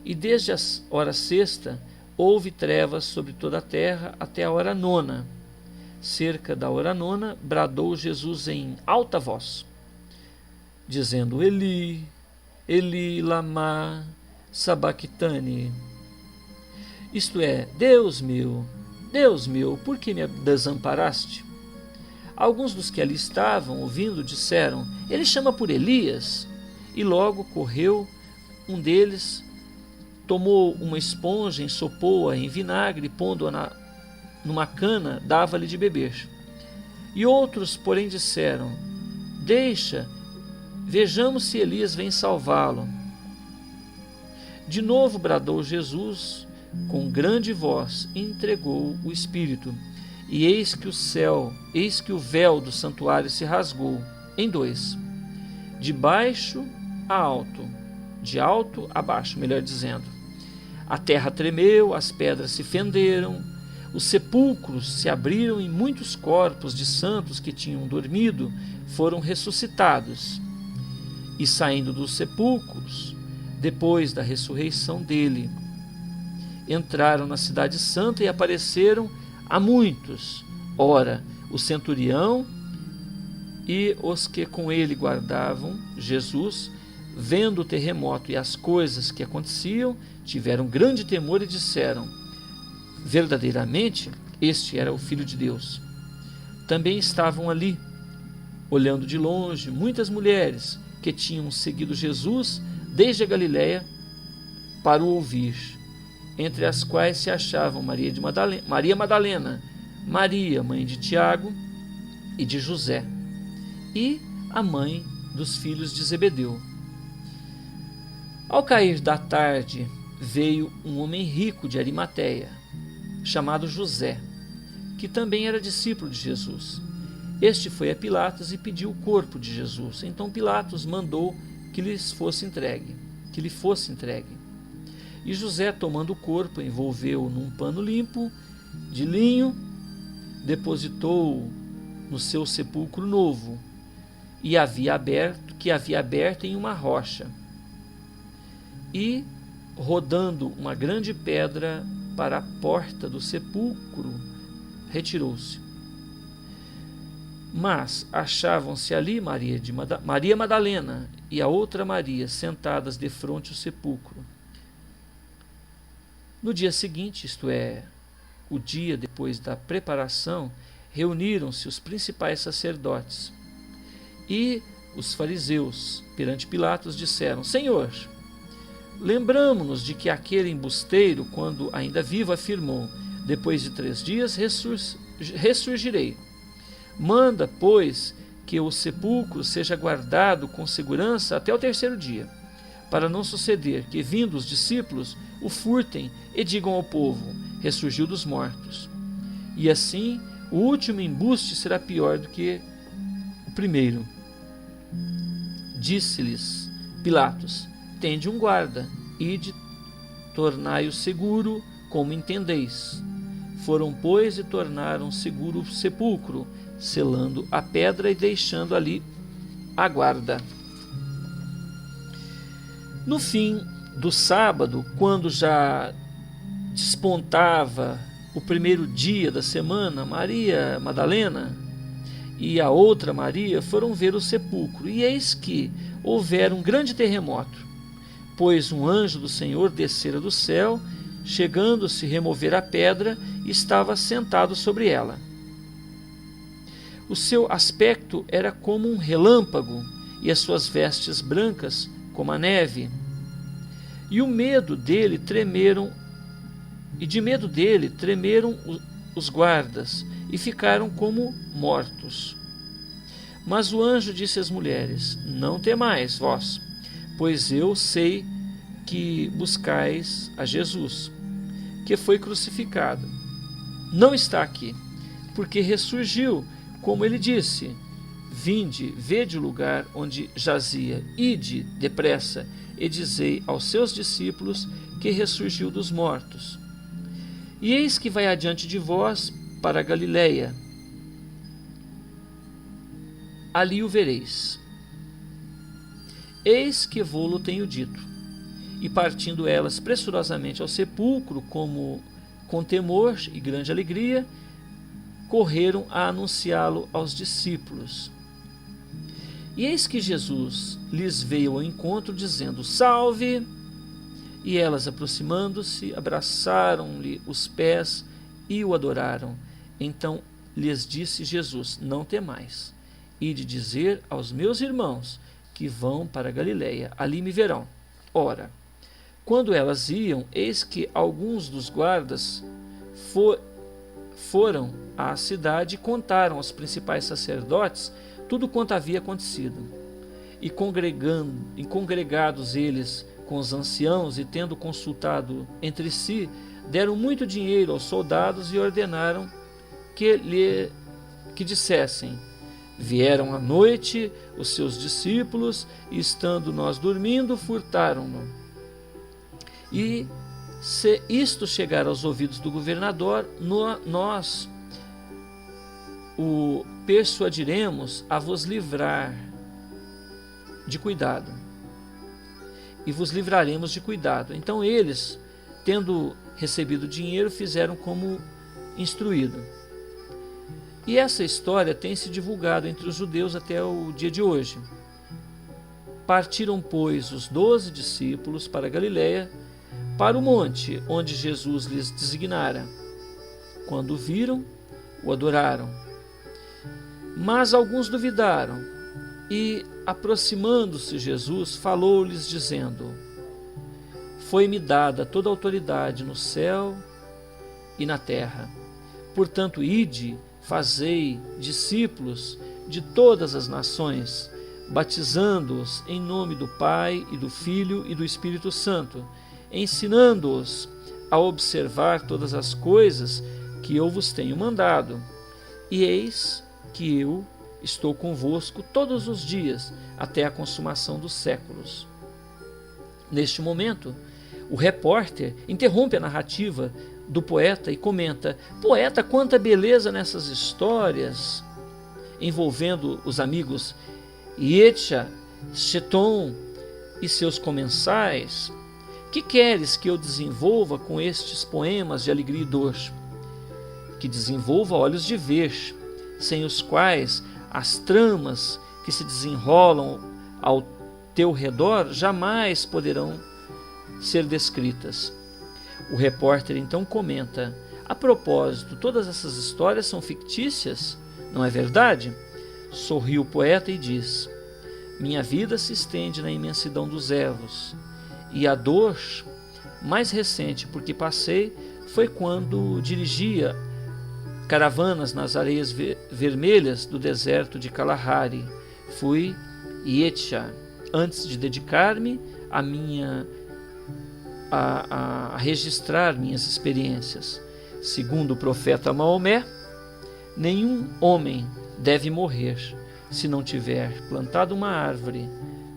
E desde a hora sexta houve trevas sobre toda a terra até a hora 9. Cerca da hora 9, bradou Jesus em alta voz, dizendo: Eli, Eli, lama sabactani. Isto é: Deus meu, por que me desamparaste? Alguns dos que ali estavam ouvindo disseram: ele chama por Elias. E logo correu um deles, tomou uma esponja, ensopou-a em vinagre, pondo-a numa cana, dava-lhe de beber. E outros, porém, disseram: deixa, vejamos se Elias vem salvá-lo. De novo bradou Jesus com grande voz e entregou o Espírito. E eis que o véu do santuário se rasgou em dois, de baixo a alto, de alto a baixo, melhor dizendo. A terra tremeu, as pedras se fenderam, os sepulcros se abriram e muitos corpos de santos que tinham dormido foram ressuscitados. E saindo dos sepulcros, depois da ressurreição dele, entraram na cidade santa e apareceram a muitos. Ora, o centurião e os que com ele guardavam Jesus, vendo o terremoto e as coisas que aconteciam, tiveram grande temor e disseram: verdadeiramente, este era o Filho de Deus. Também estavam ali, olhando de longe, muitas mulheres que tinham seguido Jesus desde a Galiléia para o ouvir, entre as quais se achavam Maria Madalena, Maria, mãe de Tiago e de José, e a mãe dos filhos de Zebedeu. Ao cair da tarde, veio um homem rico de Arimateia, chamado José, que também era discípulo de Jesus. Este foi a Pilatos e pediu o corpo de Jesus. Então Pilatos mandou que lhe fosse entregue. E José, tomando o corpo, envolveu-o num pano limpo de linho, depositou-o no seu sepulcro novo, que havia aberto em uma rocha, e, rodando uma grande pedra para a porta do sepulcro, retirou-se. Mas achavam-se ali Maria Madalena e a outra Maria sentadas defronte ao sepulcro. No dia seguinte, isto é, o dia depois da preparação, reuniram-se os principais sacerdotes e os fariseus perante Pilatos disseram: Senhor, lembramo-nos de que aquele embusteiro, quando ainda vivo, afirmou: depois de 3 dias ressurgirei. Manda, pois, que o sepulcro seja guardado com segurança até o 3º dia, para não suceder que, vindo os discípulos, o furtem e digam ao povo: ressurgiu dos mortos. E assim, o último embuste será pior do que o primeiro. Disse-lhes Pilatos: tende um guarda, ide, tornai-o seguro, como entendeis. Foram, pois, e tornaram seguro o sepulcro, selando a pedra e deixando ali a guarda. No fim do sábado, quando já despontava o primeiro dia da semana, Maria Madalena e a outra Maria foram ver o sepulcro, e eis que houvera um grande terremoto, pois um anjo do Senhor descera do céu, chegando-se remover a pedra, estava sentado sobre ela. O seu aspecto era como um relâmpago, e as suas vestes brancas como a neve. E de medo dele tremeram os guardas, e ficaram como mortos. Mas o anjo disse às mulheres: não temais vós, pois eu sei que buscais a Jesus, que foi crucificado. Não está aqui, porque ressurgiu, como ele disse. Vinde, vede o lugar onde jazia, ide depressa e dizei aos seus discípulos que ressurgiu dos mortos. E eis que vai adiante de vós para a Galiléia. Ali o vereis. Eis que vô-lo tenho dito. E partindo elas pressurosamente ao sepulcro, com temor e grande alegria, correram a anunciá-lo aos discípulos. E eis que Jesus lhes veio ao encontro, dizendo: salve! E elas, aproximando-se, abraçaram-lhe os pés e o adoraram. Então lhes disse Jesus: não temais, ide dizer aos meus irmãos que vão para a Galiléia, ali me verão. Ora, quando elas iam, eis que alguns dos guardas foram à cidade e contaram aos principais sacerdotes tudo quanto havia acontecido. E congregados eles com os anciãos e tendo consultado entre si, deram muito dinheiro aos soldados e ordenaram que dissessem: vieram à noite os seus discípulos e, estando nós dormindo, furtaram-no. E se isto chegar aos ouvidos do governador, nós o persuadiremos a vos livrar de cuidado. E vos livraremos de cuidado. Então eles, tendo recebido dinheiro, fizeram como instruído. E essa história tem se divulgado entre os judeus até o dia de hoje. Partiram, pois, os 12 discípulos para Galiléia, para o monte onde Jesus lhes designara. Quando o viram, o adoraram. Mas alguns duvidaram, e, aproximando-se Jesus, falou-lhes, dizendo: foi-me dada toda a autoridade no céu e na terra. Portanto, ide, fazei discípulos de todas as nações, batizando-os em nome do Pai e do Filho e do Espírito Santo, ensinando-os a observar todas as coisas que eu vos tenho mandado. E eis que eu estou convosco todos os dias, até a consumação dos séculos. Neste momento, o repórter interrompe a narrativa do poeta e comenta: poeta, quanta beleza nessas histórias envolvendo os amigos Yetcha, Cheton e seus comensais. Que queres que eu desenvolva com estes poemas de alegria e dor? Que desenvolva olhos de ver, sem os quais as tramas que se desenrolam ao teu redor jamais poderão ser descritas. O repórter então comenta: a propósito, todas essas histórias são fictícias, não é verdade? Sorriu o poeta e diz: minha vida se estende na imensidão dos ervos, e a dor mais recente por que passei foi quando dirigia caravanas nas areias vermelhas do deserto de Kalahari. Fui Yetcha, antes de dedicar-me a registrar minhas experiências. Segundo o profeta Maomé, nenhum homem deve morrer se não tiver plantado uma árvore,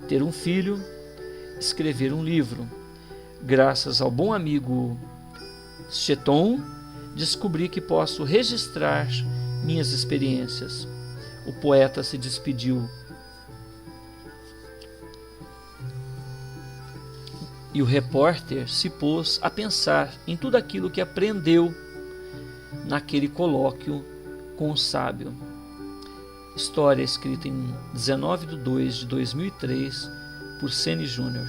ter um filho, escrever um livro. Graças ao bom amigo Cheton, descobri que posso registrar minhas experiências. O poeta se despediu e o repórter se pôs a pensar em tudo aquilo que aprendeu naquele colóquio com o sábio. História escrita em 19/2/2003 por Ceni Júnior.